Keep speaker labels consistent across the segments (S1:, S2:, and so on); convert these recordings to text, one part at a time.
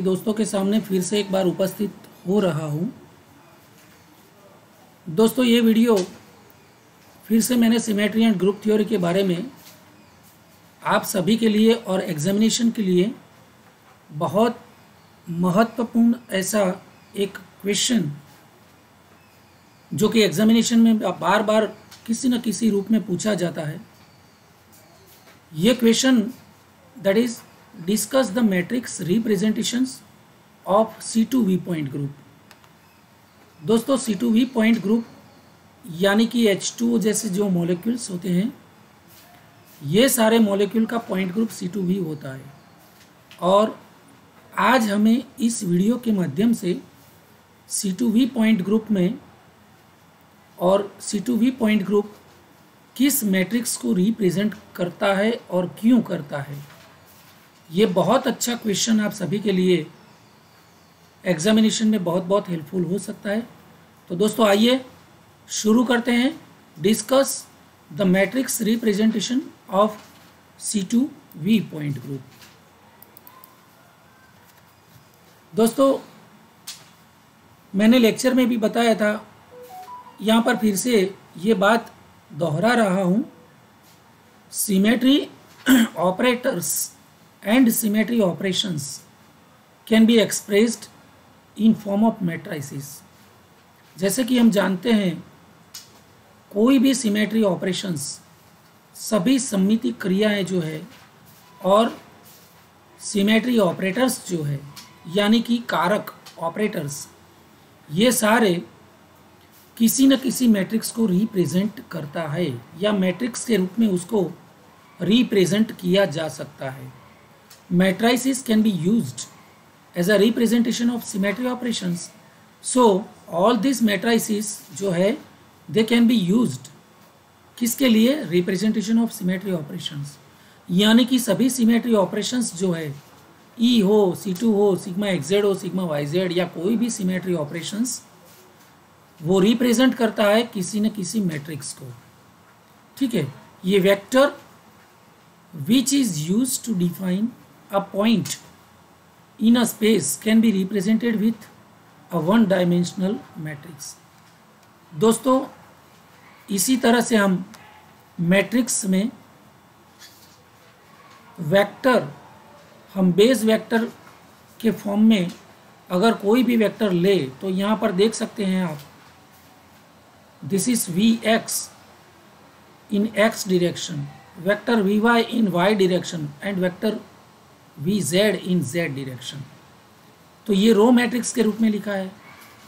S1: दोस्तों के सामने फिर से एक बार उपस्थित हो रहा हूँ। दोस्तों ये वीडियो फिर से मैंने सिमेट्री एंड ग्रुप थ्योरी के बारे में आप सभी के लिए और एग्जामिनेशन के लिए बहुत महत्वपूर्ण ऐसा एक क्वेश्चन जो कि एग्जामिनेशन में बार बार किसी न किसी रूप में पूछा जाता है। ये question that is discuss the matrix representations of C2V point group. दोस्तों C2V पॉइंट ग्रुप यानी कि H2O जैसे जो मॉलिक्यूल्स होते हैं, ये सारे मॉलिक्यूल का पॉइंट ग्रुप C2V होता है। और आज हमें इस वीडियो के माध्यम से C2V पॉइंट ग्रुप में और C2V पॉइंट ग्रुप किस मैट्रिक्स को रिप्रेजेंट करता है और क्यों करता है, ये बहुत अच्छा क्वेश्चन आप सभी के लिए एग्जामिनेशन में बहुत हेल्पफुल हो सकता है। तो दोस्तों आइए शुरू करते हैं discuss the matrix representation of C2V point group. दोस्तों मैंने लेक्चर में भी बताया था, यहाँ पर फिर से ये बात दोहरा रहा हूँ। Symmetry operators and symmetry operations can be expressed in form of matrices. जैसे कि हम जानते हैं कोई भी सिमेट्री ऑपरेशंस, सभी सममिति क्रियाएं जो है और सिमेट्री ऑपरेटर्स जो है यानी कि कारक ऑपरेटर्स, ये सारे किसी न किसी मैट्रिक्स को रिप्रेजेंट करता है या मैट्रिक्स के रूप में उसको रिप्रेजेंट किया जा सकता है। Matrices can be used as a representation of symmetry operations. So all this matrices जो है दे कैन बी यूज्ड किसके लिए? Representation of symmetry operations. यानी कि सभी सिमेट्री ऑपरेशंस जो है E हो, C2 हो, सिग्मा XZ हो, सिग्मा YZ या कोई भी सिमेट्री ऑपरेशंस, वो रिप्रेजेंट करता है किसी न किसी मैट्रिक्स को। ठीक है, ये vector which is used to define a point in a space can be represented with a one dimensional matrix. दोस्तों इसी तरह से हम मैट्रिक्स में वेक्टर, हम बेस वेक्टर के फॉर्म में अगर कोई भी वेक्टर ले तो यहाँ पर देख सकते हैं आप, this is Vx in x direction, vector Vy in y direction and vector Vz in z direction. तो ये रो मैट्रिक्स के रूप में लिखा है।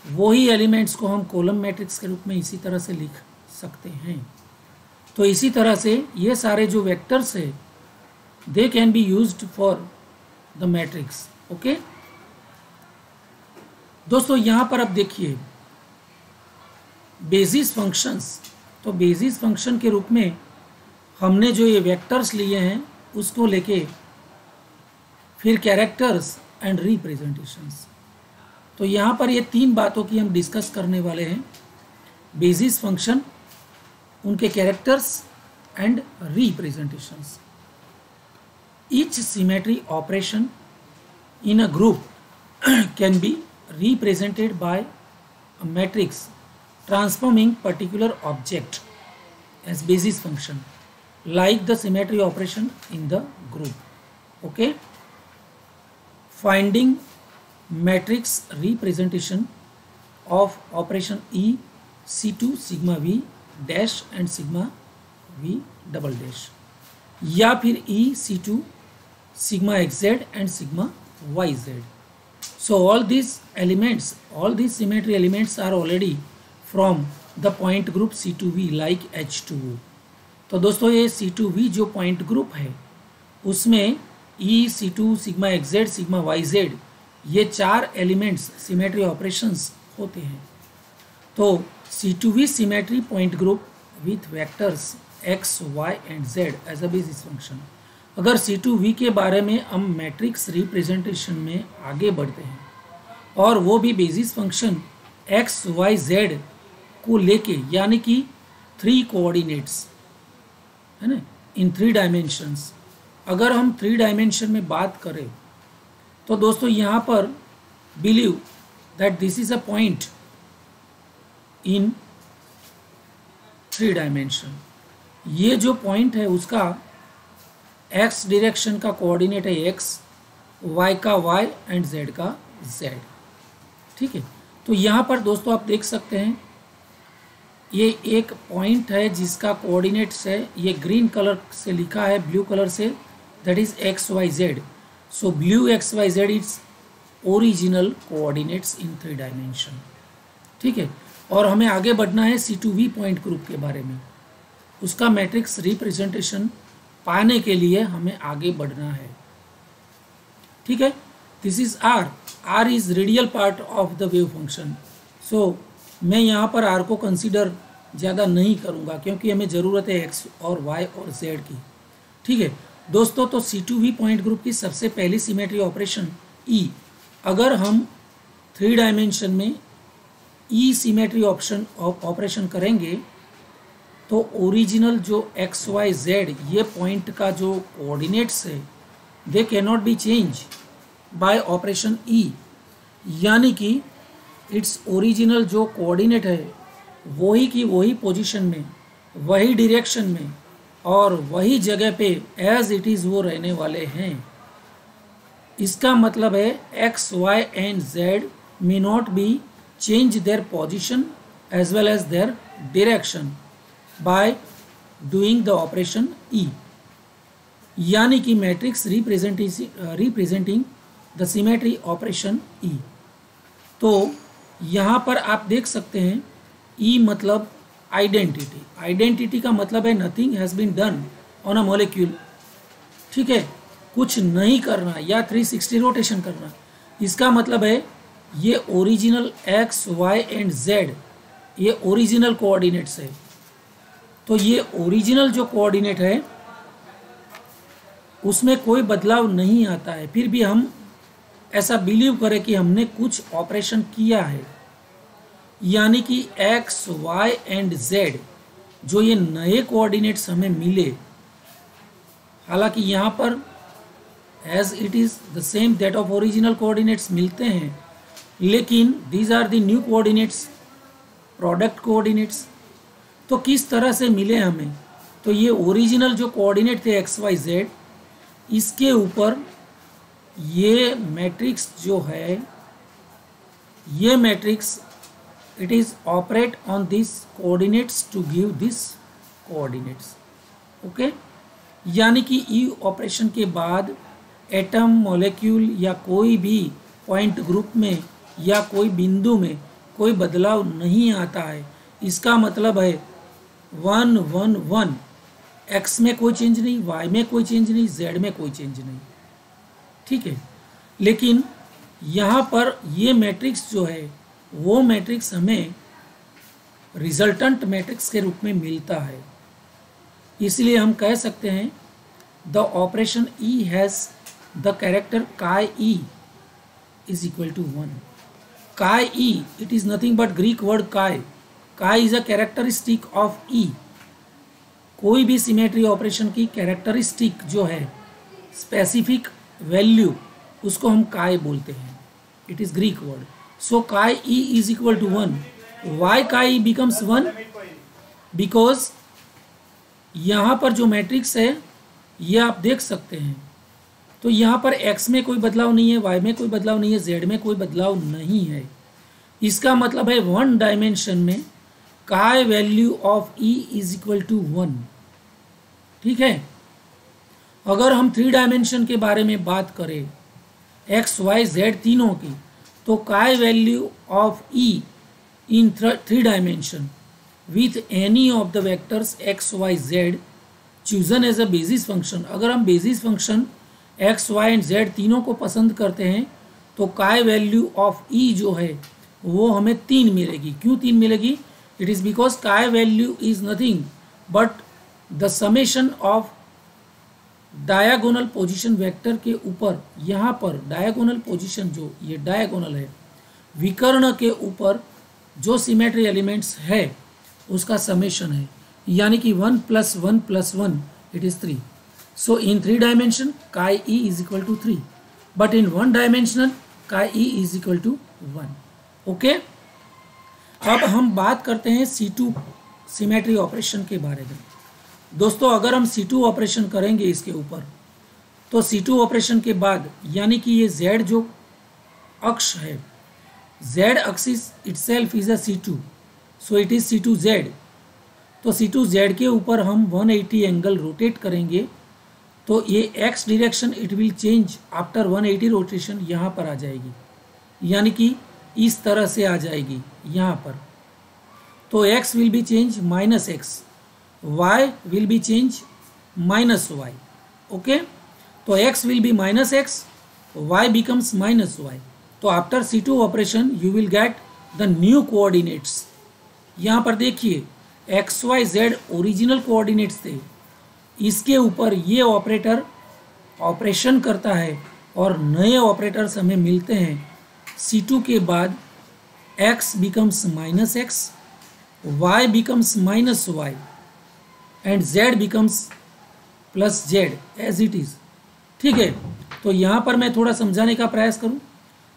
S1: वही एलिमेंट्स को हम कॉलम मैट्रिक्स के रूप में इसी तरह से लिख सकते हैं। तो इसी तरह से ये सारे जो वेक्टर्स है they can be used for the matrix. Okay दोस्तों, यहाँ पर अब देखिए बेसिस फंक्शंस। तो बेसिस फंक्शन के रूप में हमने जो ये वेक्टर्स लिए हैं उसको लेके फिर कैरेक्टर्स एंड रिप्रेजेंटेशंस। तो यहाँ पर ये तीन बातों की हम डिस्कस करने वाले हैं: बेसिस फंक्शन, उनके characters and representations. Each symmetry operation in a group can be represented by a matrix transforming particular object as basis function, like the symmetry operation in the group. Okay, finding matrix representation of operation E, C2 sigma V dash and sigma V double dash, या फिर E, C2 sigma XZ and sigma YZ. So all these elements, all these symmetry elements are already from the point group C2V like H2O. तो दोस्तों ये C2V जो point group है उसमें E, C2 sigma XZ sigma YZ ये चार elements symmetry operations होते हैं। तो C2V symmetry point group with vectors X, Y and Z as a basis function. अगर C2V के बारे में हम मैट्रिक्स रिप्रेजेंटेशन में आगे बढ़ते हैं और वो भी basis function X, Y, Z को लेके, यानी कि 3 कोऑर्डिनेट्स है ना, इन 3 डायमेंशंस। अगर हम 3 डायमेंशन में बात करें तो दोस्तों यहाँ पर believe that this is a point in 3 dimension. ये जो पॉइंट है उसका x डायरेक्शन का कोऑर्डिनेट है x, y का y एंड z का z। ठीक है, तो यहाँ पर दोस्तों आप देख सकते हैं ये एक पॉइंट है जिसका कोऑर्डिनेट्स है, ये ग्रीन कलर से लिखा है ब्लू कलर से, that is x y z. So blue x y z is original coordinates in 3 dimension. ठीक है, और हमें आगे बढ़ना है C2V पॉइंट ग्रुप के बारे में, उसका मैट्रिक्स रिप्रेजेंटेशन पाने के लिए हमें आगे बढ़ना है। ठीक है, this is R is radial part of the wave function. So मैं यहाँ पर R को कंसीडर ज़्यादा नहीं करूँगा क्योंकि हमें ज़रूरत है X और Y और Z की। ठीक है दोस्तों, तो C2V पॉइंट ग्रुप की सबसे पहली सिमेट्री ऑपरेशन E, अगर हम 3 डायमेंशन में E सिमेट्री ऑपरेशन करेंगे तो ओरिजिनल जो एक्स वाई जेड ये पॉइंट का जो कोऑर्डिनेट्स है they can not be change bye operation E, यानी कि इट्स ओरिजिनल जो कोऑर्डिनेट है वही की वही पोजीशन में, वही डायरेक्शन में और वही जगह पे एज इट इज़ वो रहने वाले हैं। इसका मतलब है x y and z may not be change their position as well as their direction by doing the operation E, यानी कि matrix representing the symmetry operation E। तो यहाँ पर आप देख सकते हैं E मतलब आइडेंटिटी, आइडेंटिटी का मतलब है nothing has been done on a molecule. ठीक है, कुछ नहीं करना या 360 रोटेशन करना, इसका मतलब है ये original x y and z ये ओरिजिनल कोऑर्डिनेट्स है। तो ये ओरिजिनल जो कोऑर्डिनेट है उसमें कोई बदलाव नहीं आता है, फिर भी हम ऐसा बिलीव करें कि हमने कुछ ऑपरेशन किया है, यानी कि एक्स वाई एंड जेड जो ये नए कोऑर्डिनेट्स हमें मिले, हालांकि यहाँ पर as it is the same that of original coordinates मिलते हैं, लेकिन these are the new coordinates, product coordinates. तो किस तरह से मिले हमें, तो ये ओरिजिनल जो कोऑर्डिनेट थे एक्स वाई जेड, इसके ऊपर ये मैट्रिक्स जो है, ये matrix it is operate on this coordinates to give this coordinates. Okay, यानी कि ई ऑपरेशन के बाद एटम, मॉलिक्यूल या कोई भी पॉइंट ग्रुप में या कोई बिंदु में कोई बदलाव नहीं आता है। इसका मतलब है 1 1 1, एक्स में कोई चेंज नहीं, वाई में कोई चेंज नहीं, जेड में कोई चेंज नहीं। ठीक है, लेकिन यहाँ पर ये मैट्रिक्स जो है वो मैट्रिक्स हमें रिजल्टेंट मैट्रिक्स के रूप में मिलता है, इसलिए हम कह सकते हैं the operation E has the character काय E इज इक्वल टू 1। काय E, it is nothing but Greek word काय। काय is a characteristic of E। कोई भी सिमेट्री ऑपरेशन की कैरेक्टरिस्टिक जो है, स्पेसिफिक वैल्यू, उसको हम काय बोलते हैं, it is Greek word. So chi E is equal to 1। Why chi E becomes 1 because यहाँ पर जो मैट्रिक्स है ये आप देख सकते हैं, तो यहाँ पर x में कोई बदलाव नहीं है, y में कोई बदलाव नहीं है, z में कोई बदलाव नहीं है। इसका मतलब है 1 डायमेंशन में chi value of E is equal to 1। ठीक है, अगर हम 3 डायमेंशन के बारे में बात करें x, y, z तीनों की, तो chi value of E in 3 dimension with any of the vectors x, y, z chosen as a basis function, अगर हम basis function x, y and z तीनों को पसंद करते हैं तो काय वैल्यू ऑफ E जो है वो हमें 3 मिलेगी। क्यों 3 मिलेगी? इट इज़ बिकॉज काय value is nothing but the summation of diagonal position vector के ऊपर, यहाँ पर डायगोनल पोजीशन जो ये डायगोनल है, विकर्ण के ऊपर जो सिमेट्री एलिमेंट्स है उसका समेशन है, यानी कि 1 + 1 + 1 it is 3। So in 3 dimension chi E is equal to 3। but in one dimensional chi e is equal to 1. Okay, अब हम बात करते हैं C2 सिमेट्री ऑपरेशन के बारे में। दोस्तों अगर हम C2 ऑपरेशन करेंगे इसके ऊपर, तो C2 ऑपरेशन के बाद यानी कि ये Z जो अक्ष है, Z axis itself is a C2, so it is C2Z। तो C2Z के ऊपर हम 180 एंगल रोटेट करेंगे, तो ये x direction it will change after 180 rotation, यहाँ पर आ जाएगी, यानी कि इस तरह से आ जाएगी यहाँ पर। तो x will be change -x, y will be change -y। Okay, तो x will be -x, y becomes -y। तो after C2 operation you will get the new coordinates. यहाँ पर देखिए x y z original coordinates थे, इसके ऊपर ये operator operation करता है और नए ऑपरेटर्स हमें मिलते हैं। C2 के बाद x becomes -x, y becomes -y and z becomes +z as it is. ठीक है, तो यहाँ पर मैं थोड़ा समझाने का प्रयास करूँ।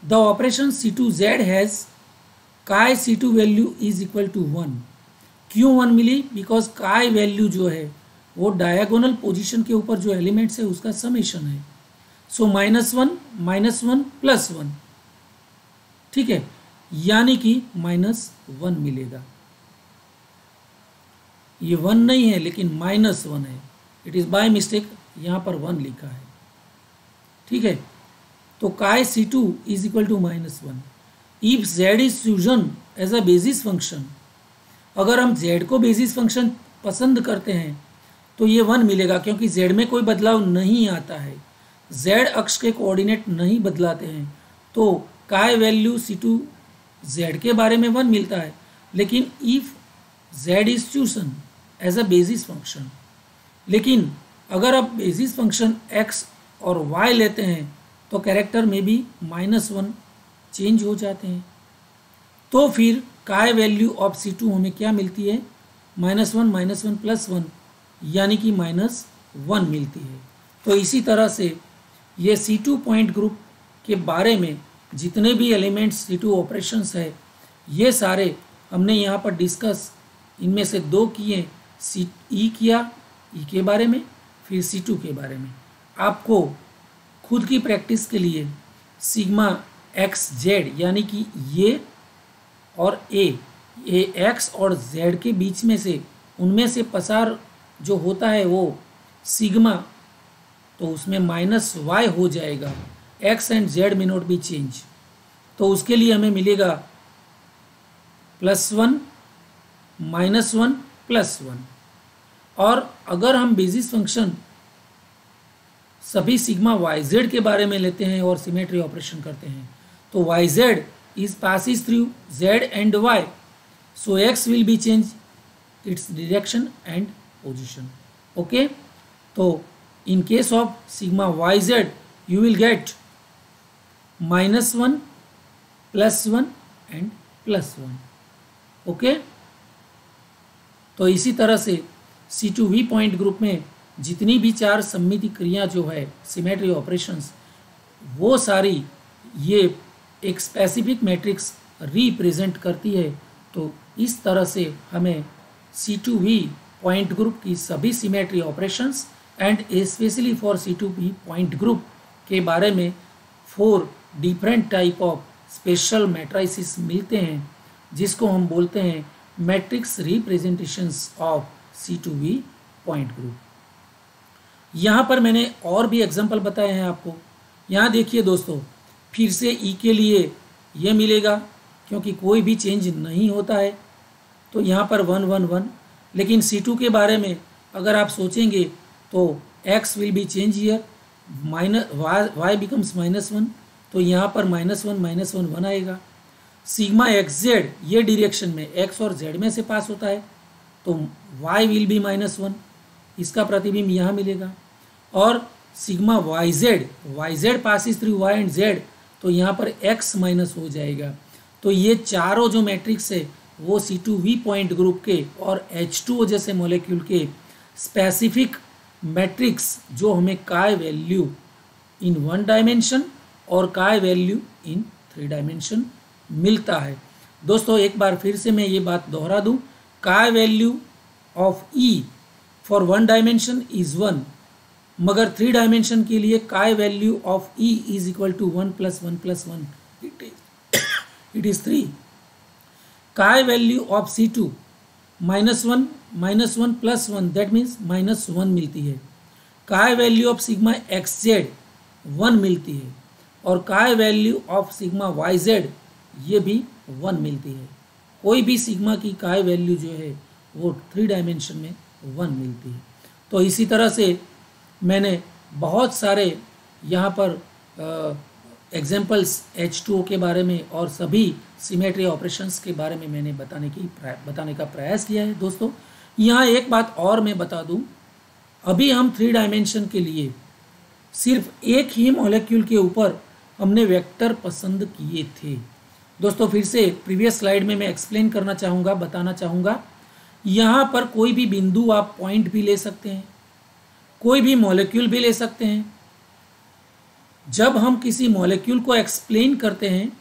S1: The operation C2Z has chi C2 value is equal to 1। क्यों 1 मिली? बिकॉज chi वैल्यू जो है वो डायगोनल पोजीशन के ऊपर जो एलिमेंट्स है उसका समेशन है। सो -1 -1 +1, ठीक है, यानी कि -1 मिलेगा। ये 1 नहीं है लेकिन -1 है, इट इज़ बाय मिस्टेक यहाँ पर 1 लिखा है। ठीक है, तो chi C2 is equal to -1। If z is chosen as a basis function, अगर हम z को बेसिस फंक्शन पसंद करते हैं तो ये 1 मिलेगा, क्योंकि z में कोई बदलाव नहीं आता है, z अक्ष के कोऑर्डिनेट नहीं बदलाते हैं। तो chi वैल्यू C2 z के बारे में 1 मिलता है। लेकिन if z is chosen as a basis function, लेकिन अगर आप बेसिस फंक्शन x और y लेते हैं तो कैरेक्टर में भी -1 चेंज हो जाते हैं। तो फिर chi वैल्यू ऑफ C2 हमें क्या मिलती है? -1 -1 +1, यानी कि -1 मिलती है। तो इसी तरह से ये C2 पॉइंट ग्रुप के बारे में जितने भी एलिमेंट्स C2 ऑपरेशंस है ये सारे हमने यहाँ पर डिस्कस, इनमें से 2 किए, E किया E के बारे में, फिर C2 के बारे में। आपको खुद की प्रैक्टिस के लिए सिग्मा XZ यानी कि ये और ये x और z के बीच में से उनमें से पसार जो होता है वो सिग्मा, तो उसमें -y हो जाएगा। x एंड z में नॉट बी चेंज, तो उसके लिए हमें मिलेगा +1 -1 +1। और अगर हम बेसिस फंक्शन सभी सिग्मा yz के बारे में लेते हैं और सिमेट्री ऑपरेशन करते हैं, तो yz is passes through z and y, so x will be change its direction and position. Okay, तो in case of sigma yz you will get -1 +1 and +1. Okay, तो इसी तरह से C2V पॉइंट ग्रुप में जितनी भी 4 सममिति क्रिया जो है सिमेट्री ऑपरेशंस, वो सारी ये एक स्पेसिफिक मैट्रिक्स रिप्रेजेंट करती है। तो इस तरह से हमें C2V पॉइंट ग्रुप की सभी symmetry operations and specially for C2V point group के बारे में 4 different type of special matrices मिलते हैं, जिसको हम बोलते हैं matrix representations of C2V point group. यहाँ पर मैंने और भी एग्जांपल बताए हैं आपको। यहाँ देखिए दोस्तों, फिर से E के लिए ये मिलेगा क्योंकि कोई भी चेंज नहीं होता है, तो यहाँ पर 1 1 1। लेकिन C2 के बारे में अगर आप सोचेंगे तो x will be change here, y becomes -1, तो यहाँ पर -1 -1 1 आएगा। सिग्मा XZ ये डायरेक्शन में x और z में से पास होता है, तो y विल बी -1, इसका प्रतिबिंब यहाँ मिलेगा। और sigma YZ passes through y and z, तो यहाँ पर x माइनस हो जाएगा। तो ये चारों जो मैट्रिक्स है वो C2V पॉइंट ग्रुप के और H2O जैसे मॉलिक्यूल के स्पेसिफिक मैट्रिक्स जो हमें chi वैल्यू इन 1 डायमेंशन और काय वैल्यू इन 3 डायमेंशन मिलता है। दोस्तों एक बार फिर से मैं ये बात दोहरा दूं, chi value of E for 1 dimension is 1, मगर 3 डायमेंशन के लिए chi value of E is equal to 1 + 1 + 1 it is 3। Chi value of C2 -1 -1 + 1 that means -1 मिलती है। काय वैल्यू ऑफ सिग्मा XZ 1 मिलती है और chi value of sigma YZ ये भी 1 मिलती है। कोई भी सिग्मा की काय वैल्यू जो है वो 3 डायमेंशन में 1 मिलती है। तो इसी तरह से मैंने बहुत सारे यहाँ पर एग्जाम्पल्स H2O के बारे में और सभी सिमेट्री ऑपरेशंस के बारे में मैंने बताने का प्रयास किया है। दोस्तों यहाँ एक बात और मैं बता दूँ, अभी हम 3 डायमेंशन के लिए सिर्फ एक ही मॉलिक्यूल के ऊपर हमने वेक्टर पसंद किए थे। दोस्तों फिर से प्रीवियस स्लाइड में मैं एक्सप्लेन करना चाहूँगा, बताना चाहूँगा, यहाँ पर कोई भी बिंदु आप पॉइंट भी ले सकते हैं, कोई भी मॉलिक्यूल भी ले सकते हैं। जब हम किसी मॉलिक्यूल को एक्सप्लेन करते हैं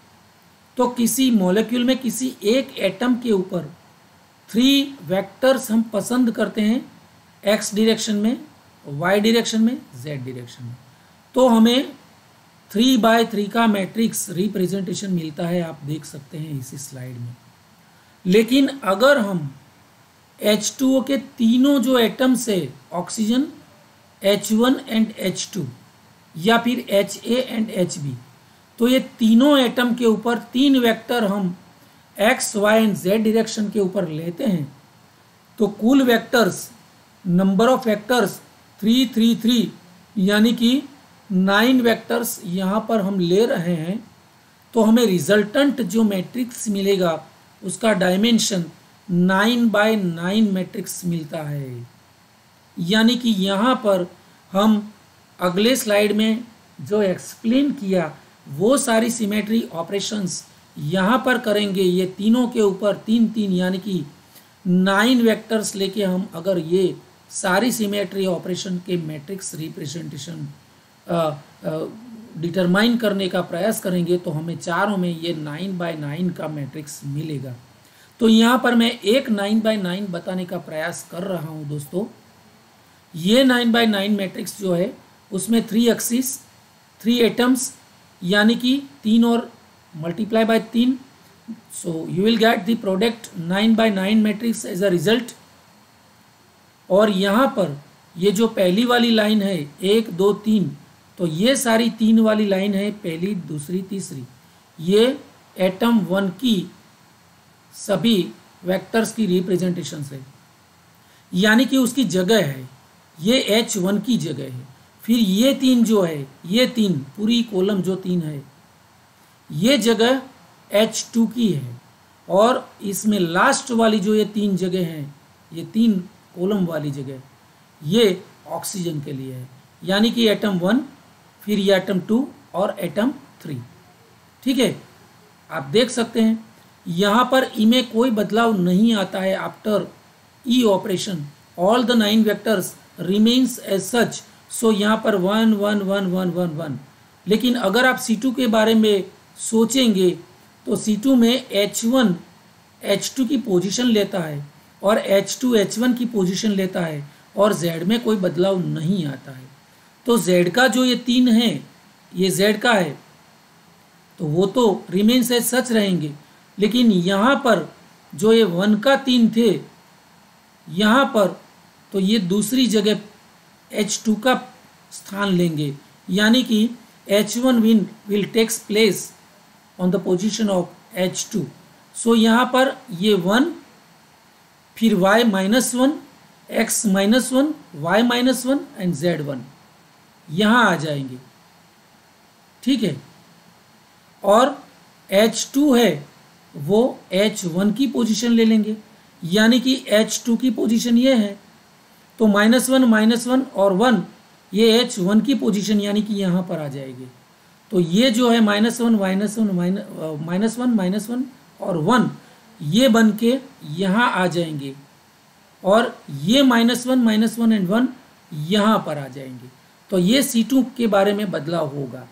S1: तो किसी मॉलिक्यूल में किसी एक एटम के ऊपर 3 वेक्टर्स हम पसंद करते हैं, x डायरेक्शन में, y डायरेक्शन में, z डायरेक्शन में, तो हमें 3/3 का मैट्रिक्स रिप्रेजेंटेशन मिलता है। आप देख सकते हैं इसी स्लाइड में। लेकिन अगर हम H2O के तीनों जो एटम्स है, ऑक्सीजन H1 एंड H2 या फिर HA एंड HB, तो ये तीनों एटम के ऊपर 3 वेक्टर हम x, y and z direction के ऊपर लेते हैं, तो कुल वेक्टर्स, नंबर ऑफ वेक्टर्स 3 3 3 यानी कि 9 वेक्टर्स यहाँ पर हम ले रहे हैं। तो हमें रिजल्टेंट जो मैट्रिक्स मिलेगा उसका डायमेंशन 9/9 मैट्रिक्स मिलता है। यानी कि यहाँ पर हम अगले स्लाइड में जो एक्सप्लेन किया वो सारी सिमेट्री ऑपरेशंस यहाँ पर करेंगे। ये तीनों के ऊपर 3 3 यानी कि 9 वेक्टर्स लेके हम अगर ये सारी सिमेट्री ऑपरेशन के मैट्रिक्स रिप्रेजेंटेशन डिटरमाइन करने का प्रयास करेंगे तो हमें चारों में ये 9/9 का मैट्रिक्स मिलेगा। तो यहाँ पर मैं एक 9/9 बताने का प्रयास कर रहा हूँ। दोस्तों ये 9/9 मैट्रिक्स जो है उसमें 3 एक्सिस, 3 एटम्स यानी कि 3 और multiply by 3, so you will get the product 9/9 matrix as a result. और यहाँ पर ये जो पहली वाली लाइन है 1 2 3, तो ये सारी 3 वाली लाइन है, पहली दूसरी तीसरी, ये एटम 1 की सभी वेक्टर्स की रिप्रेजेंटेशन है, यानी कि उसकी जगह है, ये H1 की जगह है। फिर ये 3 जो है, ये 3 पूरी कॉलम जो 3 है, ये जगह H2 की है, और इसमें लास्ट वाली जो ये 3 जगह हैं, ये 3 कॉलम वाली जगह, ये ऑक्सीजन के लिए है, यानी कि एटम 1, फिर ये एटम 2 और एटम 3। ठीक है, आप देख सकते हैं यहाँ पर ई में कोई बदलाव नहीं आता है। After E operation all the 9 vectors remains as such. So यहाँ पर 1 1 1 1 1 1। लेकिन अगर आप C2 के बारे में सोचेंगे तो C2 में H1 H2 की पोजीशन लेता है और H2 H1 की पोजीशन लेता है, और Z में कोई बदलाव नहीं आता है। तो Z का जो ये 3 है, ये Z का है, तो वो तो रिमेन्स एज सच रहेंगे। लेकिन यहाँ पर जो ये 1 का 3 थे, यहाँ पर तो ये दूसरी जगह H2 का स्थान लेंगे, यानी कि H1 will takes place on the position of H2। So यहाँ पर ये 1, फिर y -1, x -1, y -1 and z1 यहाँ आ जाएंगे। ठीक है, और H2 है वो H1 की पोजीशन ले लेंगे, यानी कि H2 की पोजीशन ये है, तो -1 और 1 ये H1 की पोजीशन यानी कि यहाँ पर आ जाएगी। तो ये जो है -1 और 1 ये बन के यहाँ आ जाएंगे, और ये -1 एंड 1 यहाँ पर आ जाएंगे। तो ये C2 के बारे में बदलाव होगा।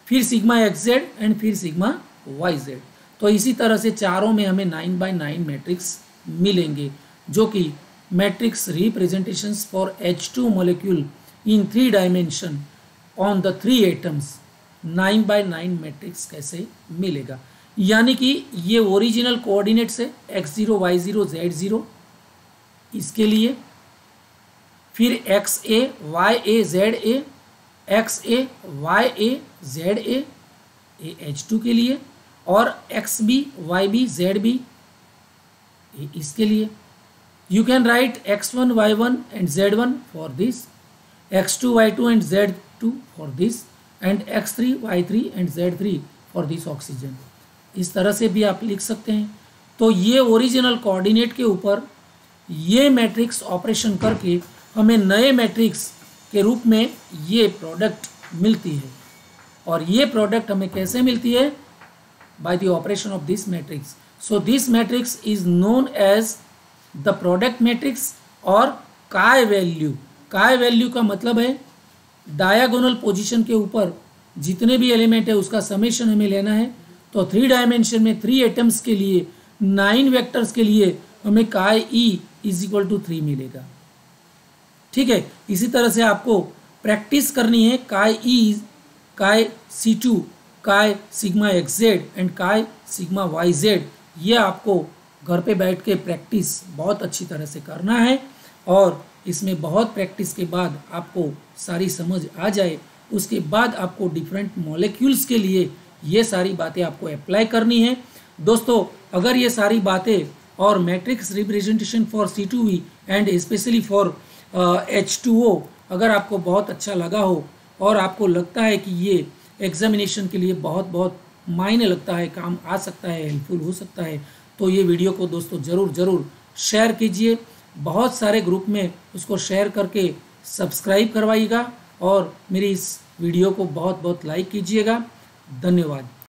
S1: फिर सिग्मा एक्स जेड एंड फिर सिग्मा वाई जेड। तो इसी तरह से चारों में हमें 9x9 मैट्रिक्स मिलेंगे, जो कि matrix representations for H2 molecule in 3 dimension on the 3 atoms 9x9 matrix कैसे मिलेगा। यानी कि ये ओरिजिनल कोऑर्डिनेट्स है x0 y0 z0 इसके लिए, फिर xa ya za xa ya za ये H2 के लिए, और xb yb zb इसके लिए। You can write x1 y1 and z1 for this, x2 y2 and z2 for this, and x3 y3 and z3 for this oxygen। इस तरह से भी आप लिख सकते हैं। तो ये ओरिजिनल कोऑर्डिनेट के ऊपर ये मैट्रिक्स ऑपरेशन करके हमें नए मैट्रिक्स के रूप में ये प्रोडक्ट मिलती है। और ये प्रोडक्ट हमें कैसे मिलती है? By the operation of this matrix. So this matrix is known as the product matrix और काय वैल्यू। काय वैल्यू का मतलब है डायगोनल पोजीशन के ऊपर जितने भी एलिमेंट है उसका समेशन हमें लेना है। तो 3 डायमेंशन में 3 एटम्स के लिए 9 वेक्टर्स के लिए हमें काय ई इज इक्वल टू 3 मिलेगा। ठीक है, इसी तरह से आपको प्रैक्टिस करनी है काय ई, काय C2, काय सिग्मा एक्स जेड एंड काय सिग्मा वाई जेड। ये आपको घर पे बैठ के प्रैक्टिस बहुत अच्छी तरह से करना है, और इसमें बहुत प्रैक्टिस के बाद आपको सारी समझ आ जाए, उसके बाद आपको डिफरेंट मॉलिक्यूल्स के लिए ये सारी बातें आपको अप्लाई करनी है। दोस्तों, अगर ये सारी बातें और matrix representation for C2V and specially for H2O अगर आपको बहुत अच्छा लगा हो और आपको लगता है कि ये एग्जामिनेशन के लिए बहुत बहुत मायने लगता है, काम आ सकता है, हेल्पफुल हो सकता है, तो ये वीडियो को दोस्तों ज़रूर शेयर कीजिए। बहुत सारे ग्रुप में उसको शेयर करके सब्सक्राइब करवाइएगा और मेरी इस वीडियो को बहुत बहुत लाइक कीजिएगा। धन्यवाद।